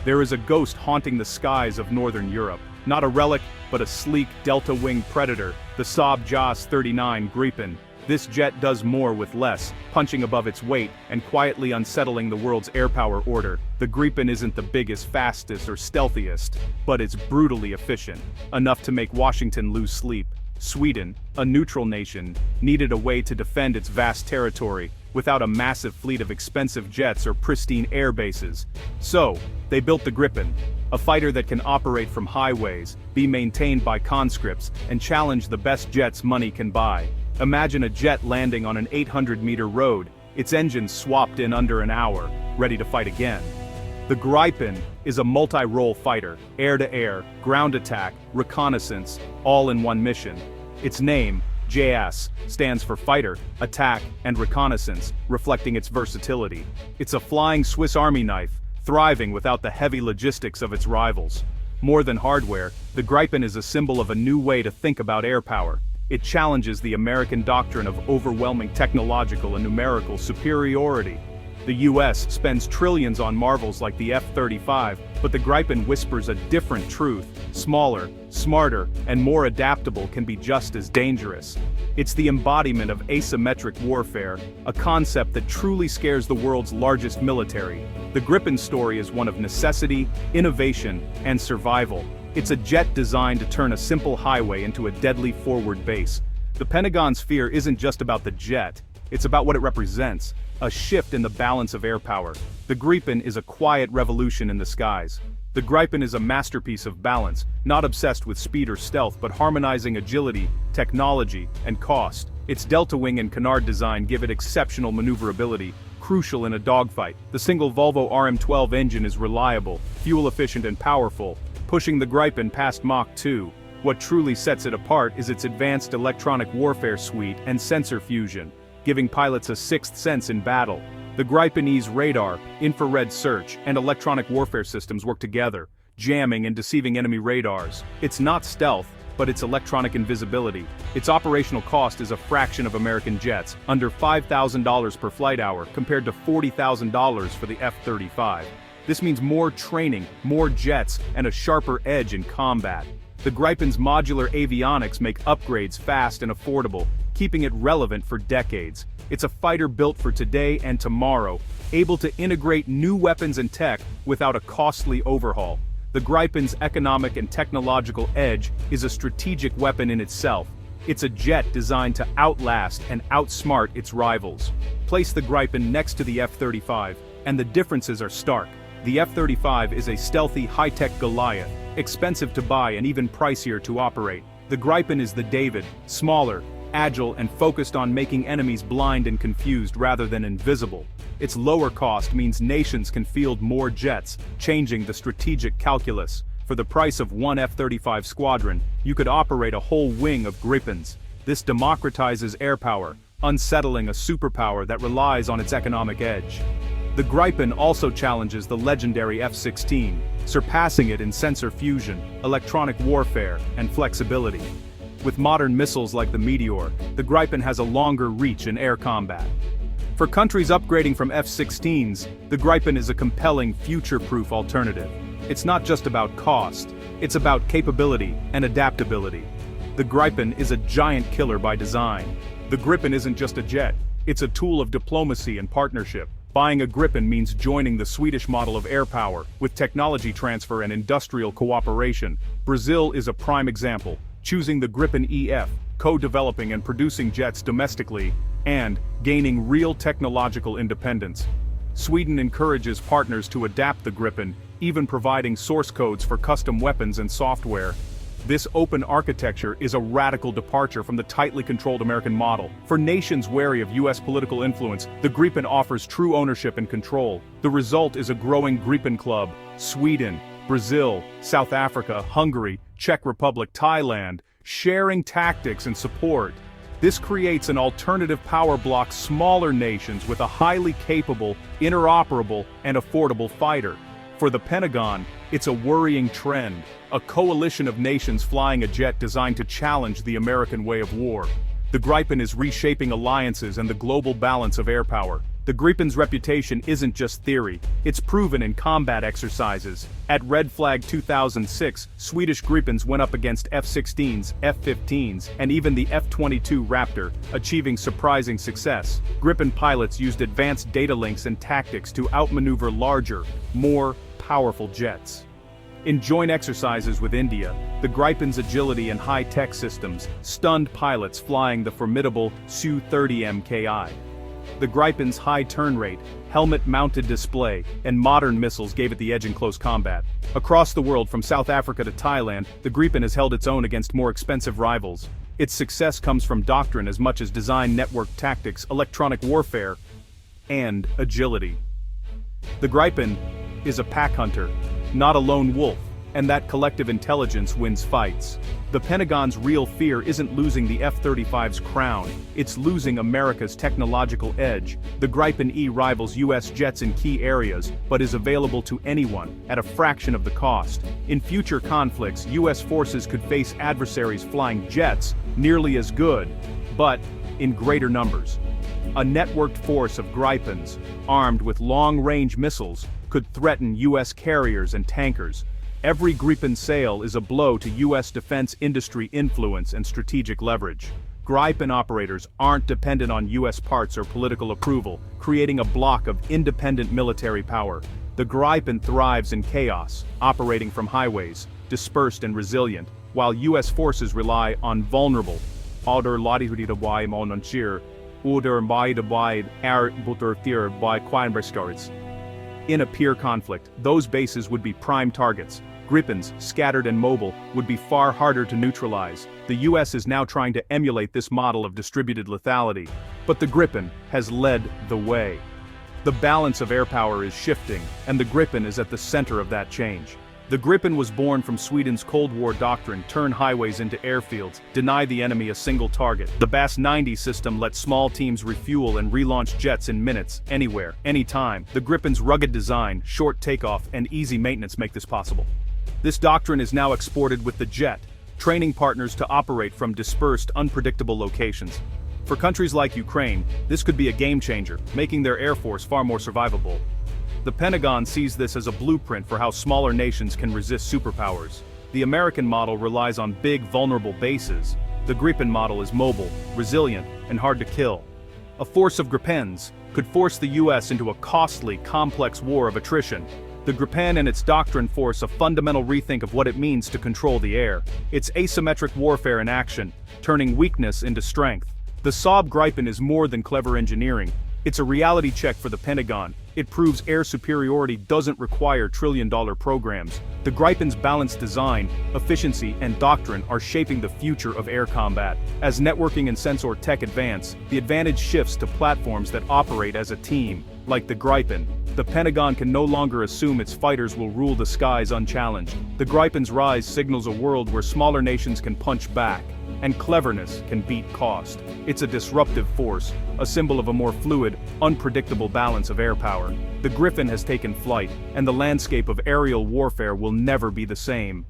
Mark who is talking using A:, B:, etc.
A: There is a ghost haunting the skies of northern Europe. Not a relic, but a sleek, delta-winged predator, the Swedish JAS 39 Gripen. This jet does more with less, punching above its weight and quietly unsettling the world's air power order. The Gripen isn't the biggest, fastest, or stealthiest, but it's brutally efficient, enough to make Washington lose sleep. Sweden, a neutral nation, needed a way to defend its vast territory, without a massive fleet of expensive jets or pristine air bases. So, they built the Gripen, a fighter that can operate from highways, be maintained by conscripts, and challenge the best jets money can buy. Imagine a jet landing on an 800-meter road, its engines swapped in under an hour, ready to fight again. The Gripen is a multi-role fighter, air-to-air, ground attack, reconnaissance, all in one mission. Its name, JAS, stands for Fighter, Attack, and Reconnaissance, reflecting its versatility. It's a flying Swiss Army knife, thriving without the heavy logistics of its rivals. More than hardware, the Gripen is a symbol of a new way to think about air power. It challenges the American doctrine of overwhelming technological and numerical superiority. The US spends trillions on marvels like the F-35, but the Gripen whispers a different truth: smaller, smarter, and more adaptable can be just as dangerous. It's the embodiment of asymmetric warfare, a concept that truly scares the world's largest military. The Gripen story is one of necessity, innovation, and survival. It's a jet designed to turn a simple highway into a deadly forward base. The Pentagon's fear isn't just about the jet, it's about what it represents: a shift in the balance of air power. The Gripen is a quiet revolution in the skies. The Gripen is a masterpiece of balance, not obsessed with speed or stealth but harmonizing agility, technology, and cost. Its delta wing and canard design give it exceptional maneuverability, crucial in a dogfight. The single Volvo RM12 engine is reliable, fuel-efficient and powerful, pushing the Gripen past Mach 2. What truly sets it apart is its advanced electronic warfare suite and sensor fusion, giving pilots a sixth sense in battle. The Gripen's radar, infrared search, and electronic warfare systems work together, jamming and deceiving enemy radars. It's not stealth, but it's electronic invisibility. Its operational cost is a fraction of American jets, under $5,000 per flight hour compared to $40,000 for the F-35. This means more training, more jets, and a sharper edge in combat. The Gripen's modular avionics make upgrades fast and affordable, keeping it relevant for decades. It's a fighter built for today and tomorrow, able to integrate new weapons and tech without a costly overhaul. The Gripen's economic and technological edge is a strategic weapon in itself. It's a jet designed to outlast and outsmart its rivals. Place the Gripen next to the F-35, and the differences are stark. The F-35 is a stealthy, high-tech Goliath, expensive to buy and even pricier to operate. The Gripen is the David, smaller, agile, and focused on making enemies blind and confused rather than invisible. Its lower cost means nations can field more jets, changing the strategic calculus. For the price of one F-35 squadron, you could operate a whole wing of Gripens. This democratizes air power, unsettling a superpower that relies on its economic edge. The Gripen also challenges the legendary F-16, surpassing it in sensor fusion, electronic warfare, and flexibility. With modern missiles like the Meteor, the Gripen has a longer reach in air combat. For countries upgrading from F-16s, the Gripen is a compelling, future-proof alternative. It's not just about cost, it's about capability and adaptability. The Gripen is a giant killer by design. The Gripen isn't just a jet, it's a tool of diplomacy and partnership. Buying a Gripen means joining the Swedish model of air power, with technology transfer and industrial cooperation. Brazil is a prime example, choosing the Gripen EF, co-developing and producing jets domestically, and gaining real technological independence. Sweden encourages partners to adapt the Gripen, even providing source codes for custom weapons and software. This open architecture is a radical departure from the tightly controlled American model. For nations wary of US political influence, the Gripen offers true ownership and control. The result is a growing Gripen club: Sweden, Brazil, South Africa, Hungary, Czech Republic, Thailand, sharing tactics and support. This creates an alternative power bloc, smaller nations with a highly capable, interoperable, and affordable fighter. For the Pentagon, it's a worrying trend, a coalition of nations flying a jet designed to challenge the American way of war. The Gripen is reshaping alliances and the global balance of air power. The Gripen's reputation isn't just theory, it's proven in combat exercises. At Red Flag 2006, Swedish Gripens went up against F-16s, F-15s, and even the F-22 Raptor, achieving surprising success. Gripen pilots used advanced data links and tactics to outmaneuver larger, more powerful jets. In joint exercises with India, the Gripen's agility and high-tech systems stunned pilots flying the formidable Su-30 Mki. The Gripen's high turn rate, helmet-mounted display, and modern missiles gave it the edge in close combat. Across the world from South Africa to Thailand, the Gripen has held its own against more expensive rivals. Its success comes from doctrine as much as design, network tactics, electronic warfare, and agility. The Gripen is a pack hunter, not a lone wolf, and that collective intelligence wins fights. The Pentagon's real fear isn't losing the F-35's crown, it's losing America's technological edge. The Gripen E rivals US jets in key areas, but is available to anyone, at a fraction of the cost. In future conflicts, US forces could face adversaries flying jets, nearly as good, but in greater numbers. A networked force of Gripens, armed with long-range missiles, could threaten US carriers and tankers. Every Gripen sale is a blow to US defense industry influence and strategic leverage. Gripen operators aren't dependent on US parts or political approval, creating a block of independent military power. The Gripen thrives in chaos, operating from highways, dispersed and resilient, while US forces rely on vulnerable, in a peer conflict, those bases would be prime targets. Gripens, scattered and mobile, would be far harder to neutralize. The US is now trying to emulate this model of distributed lethality. But the Gripen has led the way. The balance of air power is shifting, and the Gripen is at the center of that change. The Gripen was born from Sweden's Cold War doctrine: turn highways into airfields, deny the enemy a single target. The BAS-90 system lets small teams refuel and relaunch jets in minutes, anywhere, anytime. The Gripen's rugged design, short takeoff, and easy maintenance make this possible. This doctrine is now exported with the jet, training partners to operate from dispersed, unpredictable locations. For countries like Ukraine, this could be a game changer, making their air force far more survivable. The Pentagon sees this as a blueprint for how smaller nations can resist superpowers. The American model relies on big, vulnerable bases. The Gripen model is mobile, resilient, and hard to kill. A force of Gripens could force the US into a costly, complex war of attrition. The Gripen and its doctrine force a fundamental rethink of what it means to control the air. It's asymmetric warfare in action, turning weakness into strength. The Saab Gripen is more than clever engineering. It's a reality check for the Pentagon. It proves air superiority doesn't require trillion-dollar programs. The Gripen's balanced design, efficiency, and doctrine are shaping the future of air combat. As networking and sensor tech advance, the advantage shifts to platforms that operate as a team, like the Gripen. The Pentagon can no longer assume its fighters will rule the skies unchallenged. The Gripen's rise signals a world where smaller nations can punch back, and cleverness can beat cost. It's a disruptive force, a symbol of a more fluid, unpredictable balance of air power. The Gripen has taken flight, and the landscape of aerial warfare will never be the same.